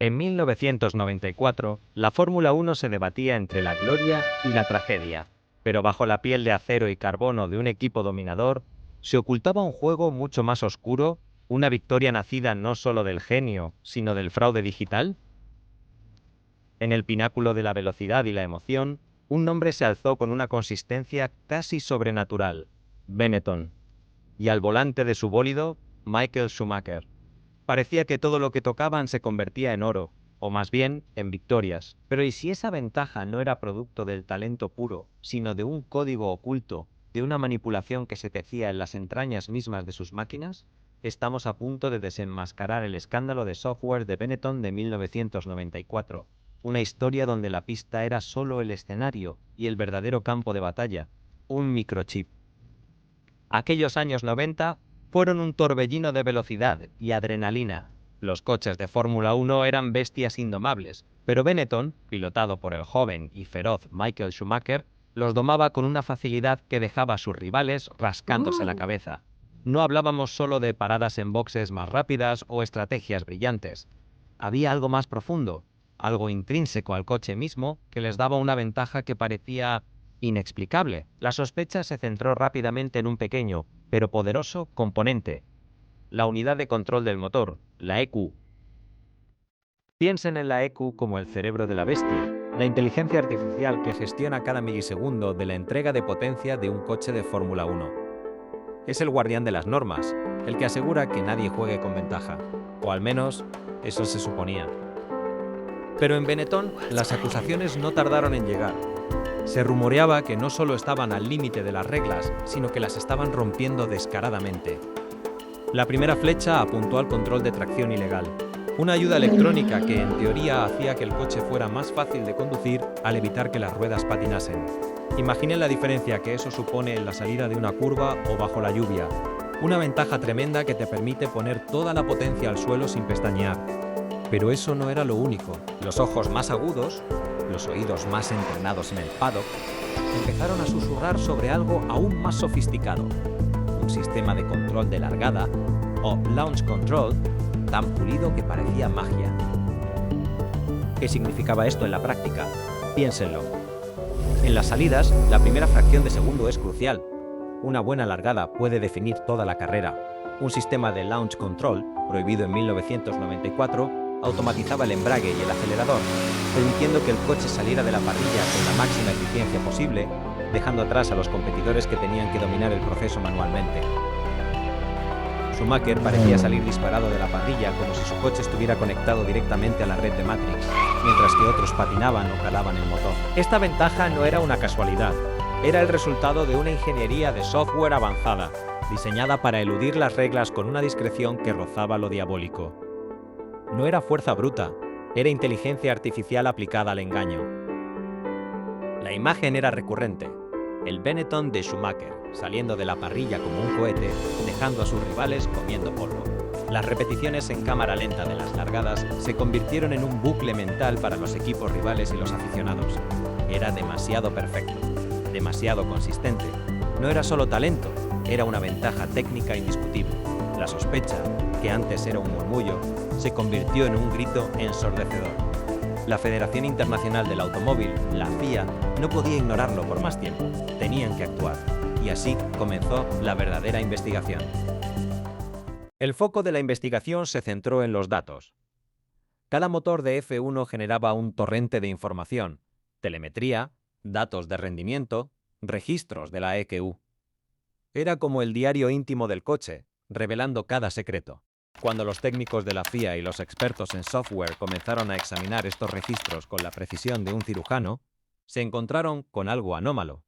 En 1994, la Fórmula 1 se debatía entre la gloria y la tragedia, pero bajo la piel de acero y carbono de un equipo dominador, se ocultaba un juego mucho más oscuro, una victoria nacida no solo del genio, sino del fraude digital. En el pináculo de la velocidad y la emoción, un nombre se alzó con una consistencia casi sobrenatural: Benetton. Y al volante de su bólido, Michael Schumacher. Parecía que todo lo que tocaban se convertía en oro, o más bien, en victorias. Pero ¿y si esa ventaja no era producto del talento puro, sino de un código oculto, de una manipulación que se tecía en las entrañas mismas de sus máquinas? Estamos a punto de desenmascarar el escándalo de software de Benetton de 1994. Una historia donde la pista era solo el escenario y el verdadero campo de batalla, un microchip. Aquellos años 90 fueron un torbellino de velocidad y adrenalina. Los coches de Fórmula 1 eran bestias indomables, pero Benetton, pilotado por el joven y feroz Michael Schumacher, los domaba con una facilidad que dejaba a sus rivales rascándose la cabeza. No hablábamos solo de paradas en boxes más rápidas o estrategias brillantes. Había algo más profundo, algo intrínseco al coche mismo, que les daba una ventaja que parecía inexplicable. La sospecha se centró rápidamente en un pequeño, pero poderoso componente: la unidad de control del motor, la ECU. Piensen en la ECU como el cerebro de la bestia, la inteligencia artificial que gestiona cada milisegundo de la entrega de potencia de un coche de Fórmula 1. Es el guardián de las normas, el que asegura que nadie juegue con ventaja, o al menos eso se suponía. Pero en Benetton las acusaciones no tardaron en llegar. Se rumoreaba que no solo estaban al límite de las reglas, sino que las estaban rompiendo descaradamente. La primera flecha apuntó al control de tracción ilegal, una ayuda electrónica que en teoría hacía que el coche fuera más fácil de conducir al evitar que las ruedas patinasen. Imaginen la diferencia que eso supone en la salida de una curva o bajo la lluvia. Una ventaja tremenda que te permite poner toda la potencia al suelo sin pestañear. Pero eso no era lo único. Los ojos más agudos, los oídos más entrenados en el paddock, empezaron a susurrar sobre algo aún más sofisticado: un sistema de control de largada, o launch control, tan pulido que parecía magia. ¿Qué significaba esto en la práctica? Piénsenlo. En las salidas, la primera fracción de segundo es crucial. Una buena largada puede definir toda la carrera. Un sistema de launch control, prohibido en 1994, automatizaba el embrague y el acelerador, permitiendo que el coche saliera de la parrilla con la máxima eficiencia posible, dejando atrás a los competidores que tenían que dominar el proceso manualmente. Schumacher parecía salir disparado de la parrilla como si su coche estuviera conectado directamente a la red de Matrix, mientras que otros patinaban o calaban el motor. Esta ventaja no era una casualidad, era el resultado de una ingeniería de software avanzada, diseñada para eludir las reglas con una discreción que rozaba lo diabólico. No era fuerza bruta, era inteligencia artificial aplicada al engaño. La imagen era recurrente: el Benetton de Schumacher, saliendo de la parrilla como un cohete, dejando a sus rivales comiendo polvo. Las repeticiones en cámara lenta de las largadas se convirtieron en un bucle mental para los equipos rivales y los aficionados. Era demasiado perfecto, demasiado consistente. No era solo talento, era una ventaja técnica indiscutible. La sospecha, que antes era un murmullo, se convirtió en un grito ensordecedor. La Federación Internacional del Automóvil, la FIA, no podía ignorarlo por más tiempo. Tenían que actuar. Y así comenzó la verdadera investigación. El foco de la investigación se centró en los datos. Cada motor de F1 generaba un torrente de información: telemetría, datos de rendimiento, registros de la ECU. Era como el diario íntimo del coche, revelando cada secreto. Cuando los técnicos de la FIA y los expertos en software comenzaron a examinar estos registros con la precisión de un cirujano, se encontraron con algo anómalo: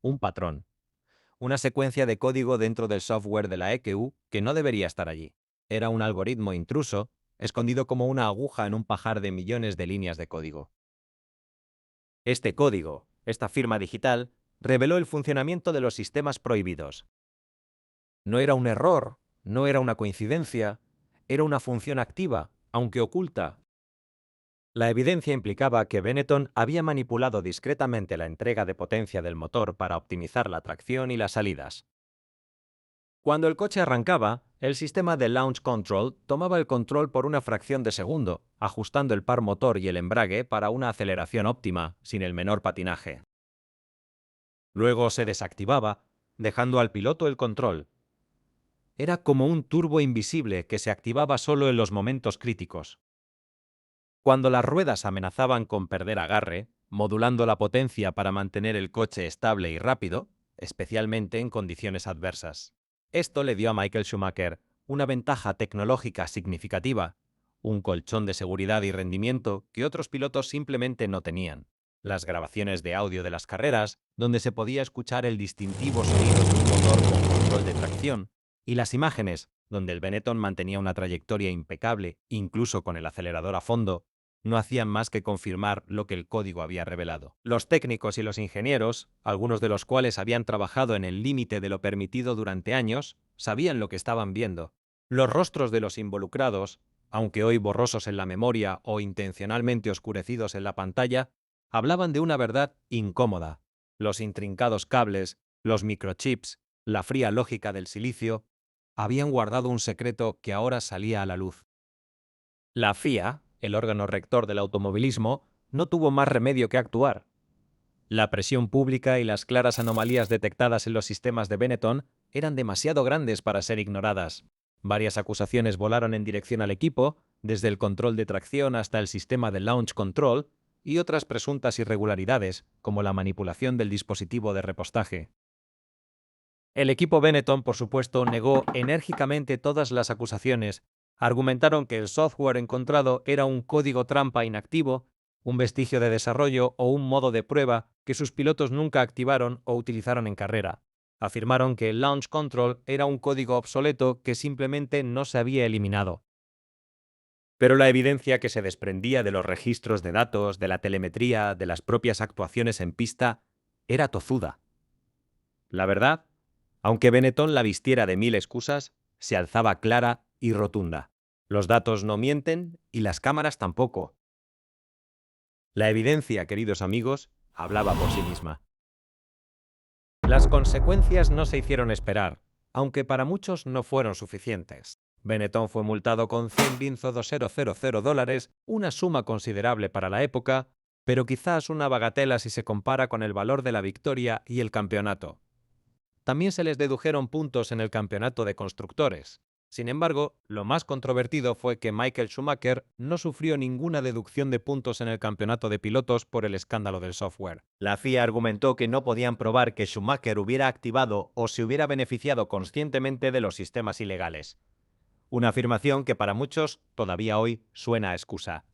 un patrón. Una secuencia de código dentro del software de la ECU que no debería estar allí. Era un algoritmo intruso, escondido como una aguja en un pajar de millones de líneas de código. Este código, esta firma digital, reveló el funcionamiento de los sistemas prohibidos. No era un error, no era una coincidencia, era una función activa, aunque oculta. La evidencia implicaba que Benetton había manipulado discretamente la entrega de potencia del motor para optimizar la tracción y las salidas. Cuando el coche arrancaba, El sistema de Launch Control tomaba el control por una fracción de segundo, ajustando el par motor y el embrague para una aceleración óptima, sin el menor patinaje. Luego se desactivaba, dejando al piloto el control. Era como un turbo invisible que se activaba solo en los momentos críticos. Cuando las ruedas amenazaban con perder agarre, modulando la potencia para mantener el coche estable y rápido, especialmente en condiciones adversas. Esto le dio a Michael Schumacher una ventaja tecnológica significativa, un colchón de seguridad y rendimiento que otros pilotos simplemente no tenían. Las grabaciones de audio de las carreras, donde se podía escuchar el distintivo sonido de un motor con control de tracción, y las imágenes, donde el Benetton mantenía una trayectoria impecable, incluso con el acelerador a fondo, no hacían más que confirmar lo que el código había revelado. Los técnicos y los ingenieros, algunos de los cuales habían trabajado en el límite de lo permitido durante años, sabían lo que estaban viendo. Los rostros de los involucrados, aunque hoy borrosos en la memoria o intencionalmente oscurecidos en la pantalla, hablaban de una verdad incómoda. Los intrincados cables, los microchips, la fría lógica del silicio, habían guardado un secreto que ahora salía a la luz. La FIA, el órgano rector del automovilismo, no tuvo más remedio que actuar. La presión pública y las claras anomalías detectadas en los sistemas de Benetton eran demasiado grandes para ser ignoradas. Varias acusaciones volaron en dirección al equipo, desde el control de tracción hasta el sistema de launch control, y otras presuntas irregularidades, como la manipulación del dispositivo de repostaje. El equipo Benetton, por supuesto, negó enérgicamente todas las acusaciones. Argumentaron que el software encontrado era un código trampa inactivo, un vestigio de desarrollo o un modo de prueba que sus pilotos nunca activaron o utilizaron en carrera. Afirmaron que el Launch Control era un código obsoleto que simplemente no se había eliminado. Pero la evidencia que se desprendía de los registros de datos, de la telemetría, de las propias actuaciones en pista, era tozuda. La verdad, aunque Benetton la vistiera de mil excusas, se alzaba clara y rotunda. Los datos no mienten y las cámaras tampoco. La evidencia, queridos amigos, hablaba por sí misma. Las consecuencias no se hicieron esperar, aunque para muchos no fueron suficientes. Benetton fue multado con $100.000, una suma considerable para la época, pero quizás una bagatela si se compara con el valor de la victoria y el campeonato. También se les dedujeron puntos en el campeonato de constructores. Sin embargo, lo más controvertido fue que Michael Schumacher no sufrió ninguna deducción de puntos en el campeonato de pilotos por el escándalo del software. La FIA argumentó que no podían probar que Schumacher hubiera activado o se hubiera beneficiado conscientemente de los sistemas ilegales. Una afirmación que para muchos todavía hoy suena a excusa.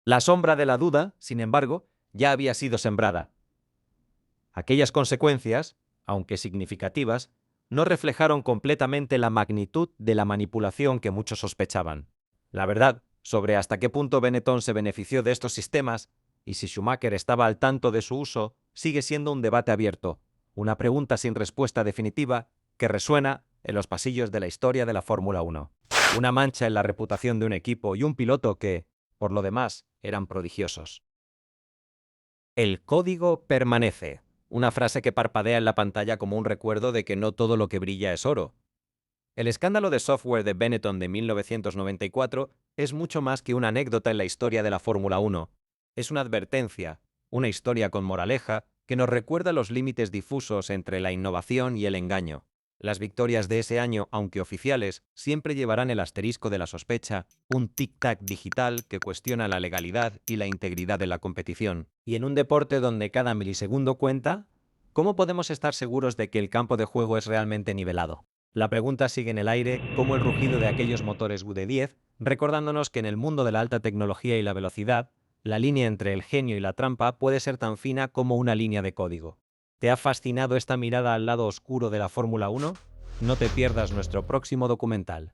La sombra de la duda, sin embargo, ya había sido sembrada. Aquellas consecuencias, aunque significativas, no reflejaron completamente la magnitud de la manipulación que muchos sospechaban. La verdad sobre hasta qué punto Benetton se benefició de estos sistemas y si Schumacher estaba al tanto de su uso sigue siendo un debate abierto, una pregunta sin respuesta definitiva que resuena en los pasillos de la historia de la Fórmula 1. Una mancha en la reputación de un equipo y un piloto que, por lo demás, eran prodigiosos. El código permanece. Una frase que parpadea en la pantalla como un recuerdo de que no todo lo que brilla es oro. El escándalo de software de Benetton de 1994 es mucho más que una anécdota en la historia de la Fórmula 1. Es una advertencia, una historia con moraleja que nos recuerda los límites difusos entre la innovación y el engaño. Las victorias de ese año, aunque oficiales, siempre llevarán el asterisco de la sospecha, un tic-tac digital que cuestiona la legalidad y la integridad de la competición. Y en un deporte donde cada milisegundo cuenta, ¿cómo podemos estar seguros de que el campo de juego es realmente nivelado? La pregunta sigue en el aire, como el rugido de aquellos motores WD-10, recordándonos que en el mundo de la alta tecnología y la velocidad, la línea entre el genio y la trampa puede ser tan fina como una línea de código. ¿Te ha fascinado esta mirada al lado oscuro de la Fórmula 1? No te pierdas nuestro próximo documental.